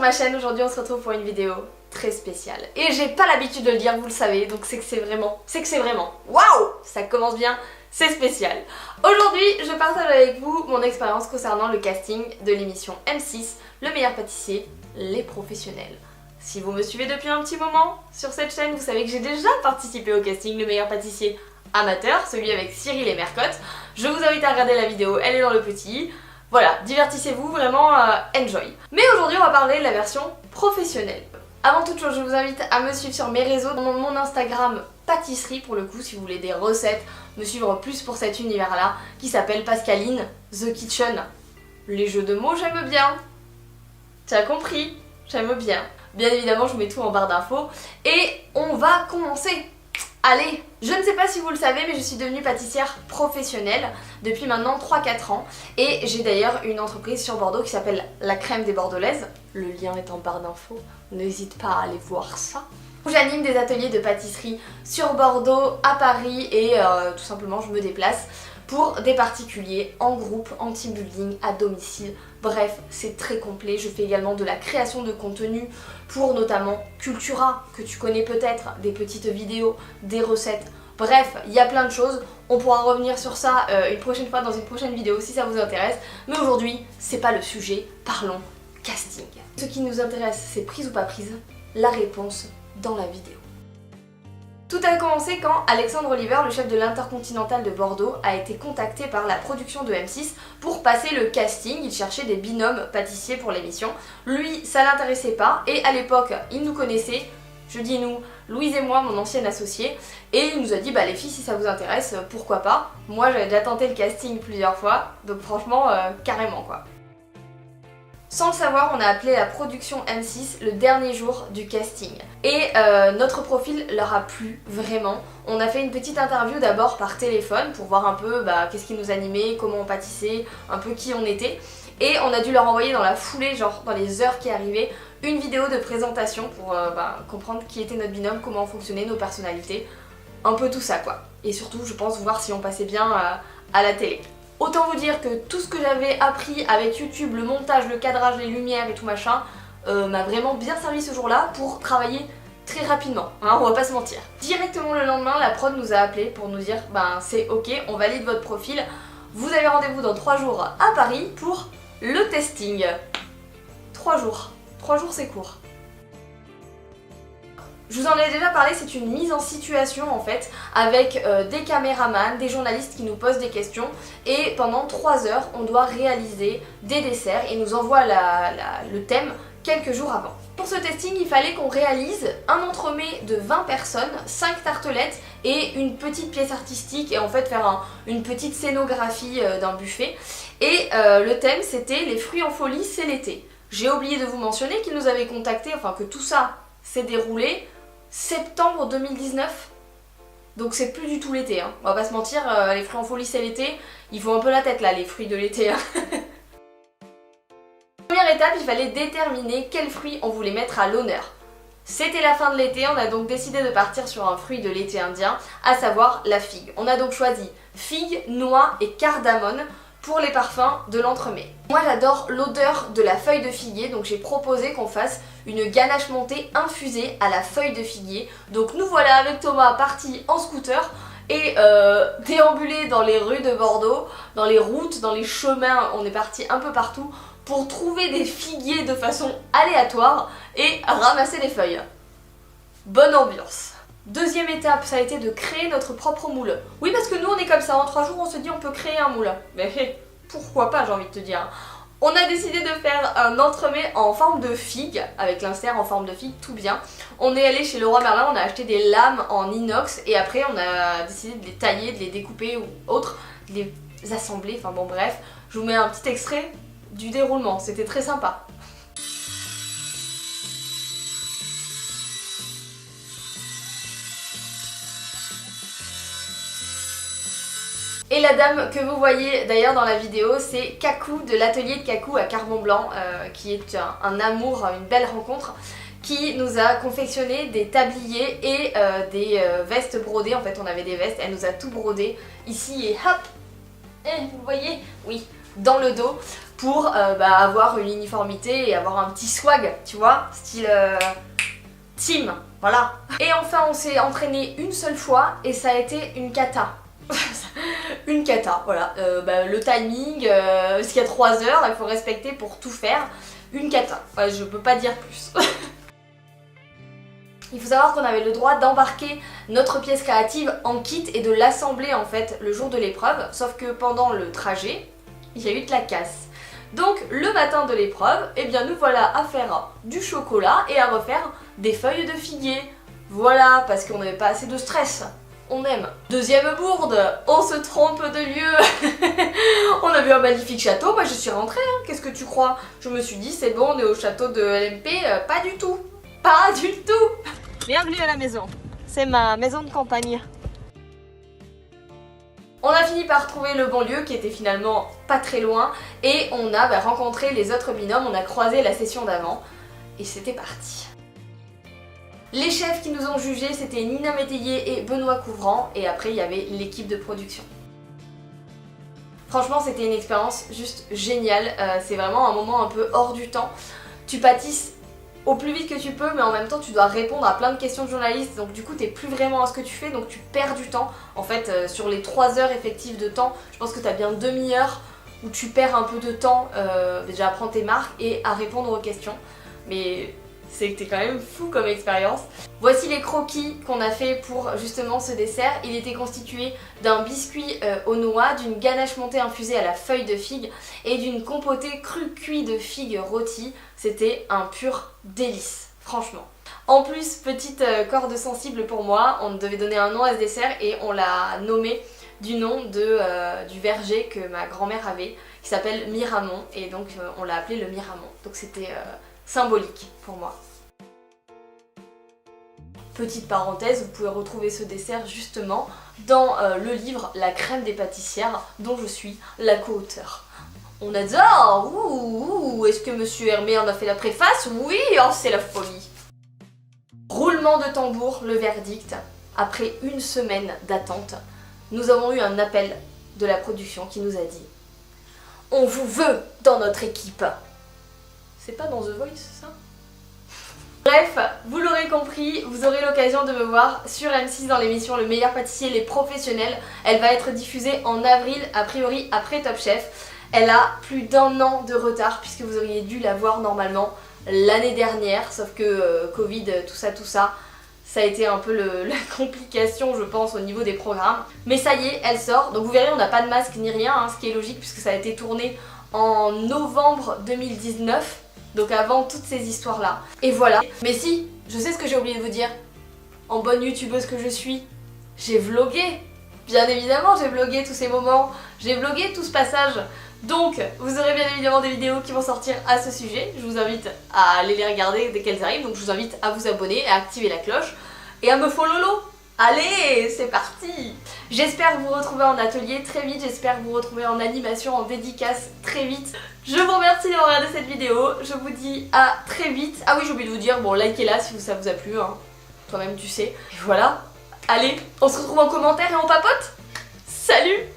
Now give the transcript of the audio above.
ma chaîne. Aujourd'hui on se retrouve pour une vidéo très spéciale. Et j'ai pas l'habitude de le dire, vous le savez, donc c'est que c'est vraiment, waouh, ça commence bien, c'est spécial. Aujourd'hui je partage avec vous mon expérience concernant le casting de l'émission M6, Le Meilleur Pâtissier, les professionnels. Si vous me suivez depuis un petit moment sur cette chaîne, vous savez que j'ai déjà participé au casting Le Meilleur Pâtissier amateur, celui avec Cyril et Mercotte. Je vous invite à regarder la vidéo, elle est dans le petit. Voilà, divertissez-vous, vraiment enjoy. Mais aujourd'hui on va parler de la version professionnelle. Avant toute chose, je vous invite à me suivre sur mes réseaux, dans mon Instagram pâtisserie pour le coup, si vous voulez des recettes, me suivre plus pour cet univers-là, qui s'appelle Pascaline The Kitchen. Les jeux de mots, j'aime bien. Tu as compris? J'aime bien. Bien évidemment, je vous mets tout en barre d'infos. Et on va commencer. Allez, je ne sais pas si vous le savez, mais je suis devenue pâtissière professionnelle depuis maintenant 3-4 ans. Et j'ai d'ailleurs une entreprise sur Bordeaux qui s'appelle La Crème des Bordelaises. Le lien est en barre d'infos, n'hésite pas à aller voir ça. J'anime des ateliers de pâtisserie sur Bordeaux, à Paris et tout simplement je me déplace pour des particuliers, en groupe, en team building, à domicile. Bref, c'est très complet. Je fais également de la création de contenu pour notamment Cultura, que tu connais peut-être, des petites vidéos, des recettes. Bref, il y a plein de choses. On pourra revenir sur ça une prochaine fois dans une prochaine vidéo si ça vous intéresse. Mais aujourd'hui, c'est pas le sujet. Parlons casting. Ce qui nous intéresse, c'est prise ou pas prise. La réponse dans la vidéo. Tout a commencé quand Alexandre Oliver, le chef de l'Intercontinental de Bordeaux, a été contacté par la production de M6 pour passer le casting. Il cherchait des binômes pâtissiers pour l'émission. Lui, ça l'intéressait pas et à l'époque, il nous connaissait. Je dis nous, Louise et moi, mon ancienne associée, et il nous a dit bah les filles, si ça vous intéresse, pourquoi pas. Moi j'avais déjà tenté le casting plusieurs fois, donc franchement carrément quoi. Sans le savoir, on a appelé la production M6 le dernier jour du casting. Et notre profil leur a plu vraiment. On a fait une petite interview d'abord par téléphone pour voir un peu qu'est-ce qui nous animait, comment on pâtissait, un peu qui on était. Et on a dû leur envoyer dans la foulée, genre dans les heures qui arrivaient, une vidéo de présentation pour comprendre qui était notre binôme, comment on fonctionnait, nos personnalités, un peu tout ça quoi. Et surtout, je pense, voir si on passait bien à la télé. Autant vous dire que tout ce que j'avais appris avec YouTube, le montage, le cadrage, les lumières et tout machin, m'a vraiment bien servi ce jour-là pour travailler très rapidement, hein, on va pas se mentir. Directement le lendemain, la prod nous a appelé pour nous dire c'est ok, on valide votre profil, vous avez rendez-vous dans 3 jours à Paris pour le testing. 3 jours. 3 jours c'est court. Je vous en ai déjà parlé, c'est une mise en situation en fait, avec des caméramans, des journalistes qui nous posent des questions et pendant 3 heures on doit réaliser des desserts et nous envoie le thème quelques jours avant. Pour ce testing, il fallait qu'on réalise un entremets de 20 personnes, 5 tartelettes et une petite pièce artistique et en fait faire une petite scénographie d'un buffet. Et le thème c'était les fruits en folie, c'est l'été. J'ai oublié de vous mentionner qu'ils nous avaient contacté, enfin que tout ça s'est déroulé septembre 2019, donc c'est plus du tout l'été, hein. On va pas se mentir, les fruits en folie c'est l'été, il faut un peu la tête là, les fruits de l'été. Hein. Première étape, il fallait déterminer quels fruits on voulait mettre à l'honneur. C'était la fin de l'été, on a donc décidé de partir sur un fruit de l'été indien, à savoir la figue. On a donc choisi figue, noix et cardamone pour les parfums de l'entremet. Moi j'adore l'odeur de la feuille de figuier, donc j'ai proposé qu'on fasse une ganache montée infusée à la feuille de figuier. Donc nous voilà avec Thomas partis en scooter et déambuler dans les rues de Bordeaux, dans les routes, dans les chemins, on est parti un peu partout pour trouver des figuiers de façon aléatoire et ramasser les feuilles. Bonne ambiance. Deuxième étape, ça a été de créer notre propre moule. Oui, parce que nous on est comme ça, en 3 jours on se dit on peut créer un moule. Mais pourquoi pas, j'ai envie de te dire. On a décidé de faire un entremets en forme de figue, avec l'insert en forme de figue, tout bien. On est allé chez Leroy Merlin, on a acheté des lames en inox et après on a décidé de les tailler, de les découper ou autre, de les assembler, enfin bon bref. Je vous mets un petit extrait du déroulement, c'était très sympa. Et la dame que vous voyez d'ailleurs dans la vidéo, c'est Kakou de l'atelier de Kakou à Carbon-Blanc, qui est un amour, une belle rencontre, qui nous a confectionné des tabliers et des vestes brodées. En fait on avait des vestes, elle nous a tout brodé ici et hop, vous voyez, oui, dans le dos pour avoir une uniformité et avoir un petit swag, tu vois, style team, voilà. Et enfin on s'est entraîné une seule fois et ça a été une cata. Une cata, voilà. Le timing, parce qu'il y a 3 heures, il faut respecter pour tout faire. Une cata, ouais, je peux pas dire plus. Il faut savoir qu'on avait le droit d'embarquer notre pièce créative en kit et de l'assembler en fait le jour de l'épreuve, sauf que pendant le trajet, il y a eu de la casse. Donc le matin de l'épreuve, eh bien nous voilà à faire du chocolat et à refaire des feuilles de figuier. Voilà, parce qu'on n'avait pas assez de stress. On aime. Deuxième bourde, on se trompe de lieu. On a vu un magnifique château, moi je suis rentrée, hein. Qu'est-ce que tu crois? Je me suis dit c'est bon, on est au château de LMP, pas du tout. Pas du tout. Bienvenue à la maison, c'est ma maison de campagne. On a fini par trouver le bon lieu qui était finalement pas très loin et on a rencontré les autres binômes, on a croisé la session d'avant et c'était parti. Les chefs qui nous ont jugés c'était Nina Métayer et Benoît Couvrant et après il y avait l'équipe de production. Franchement c'était une expérience juste géniale, c'est vraiment un moment un peu hors du temps. Tu pâtisses au plus vite que tu peux mais en même temps tu dois répondre à plein de questions de journalistes donc du coup t'es plus vraiment à ce que tu fais donc tu perds du temps. En fait sur les 3 heures effectives de temps je pense que t'as bien demi-heure où tu perds un peu de temps déjà à prendre tes marques et à répondre aux questions mais c'était quand même fou comme expérience. Voici les croquis qu'on a fait pour justement ce dessert. Il était constitué d'un biscuit aux noix, d'une ganache montée infusée à la feuille de figue et d'une compotée crue cuit de figues rôties. C'était un pur délice, franchement. En plus, petite corde sensible pour moi, on devait donner un nom à ce dessert et on l'a nommé du nom du verger que ma grand-mère avait, qui s'appelle Miramont, et donc on l'a appelé le Miramont. Donc c'était symbolique pour moi. Petite parenthèse, vous pouvez retrouver ce dessert justement dans le livre La crème des pâtissières dont je suis la co-auteure. On adore! Ouh, est-ce que Monsieur Hermé en a fait la préface? Oui, oh, c'est la folie! Roulement de tambour, le verdict. Après une semaine d'attente, nous avons eu un appel de la production qui nous a dit « On vous veut dans notre équipe !» C'est pas dans The Voice ça? Bref, vous l'aurez compris, vous aurez l'occasion de me voir sur M6 dans l'émission Le meilleur pâtissier, les professionnels. Elle va être diffusée en avril, a priori après Top Chef. Elle a plus d'1 an de retard puisque vous auriez dû la voir normalement l'année dernière. Sauf que Covid, tout ça a été un peu la complication je pense au niveau des programmes. Mais ça y est, elle sort. Donc vous verrez, on n'a pas de masque ni rien, hein, ce qui est logique puisque ça a été tourné en novembre 2019. Donc avant toutes ces histoires là. Et voilà. Mais si, je sais ce que j'ai oublié de vous dire. En bonne youtubeuse que je suis, j'ai vlogué. Bien évidemment j'ai vlogué tous ces moments. J'ai vlogué tout ce passage. Donc vous aurez bien évidemment des vidéos qui vont sortir à ce sujet. Je vous invite à aller les regarder dès qu'elles arrivent. Donc je vous invite à vous abonner, à activer la cloche et à me follow. Allez, c'est parti! J'espère vous retrouver en atelier très vite, j'espère vous retrouver en animation, en dédicace très vite. Je vous remercie d'avoir regardé cette vidéo, je vous dis à très vite. Ah oui, j'ai oublié de vous dire, bon, likez-la si ça vous a plu, hein. Toi-même tu sais. Et voilà, allez, on se retrouve en commentaire et on papote. Salut!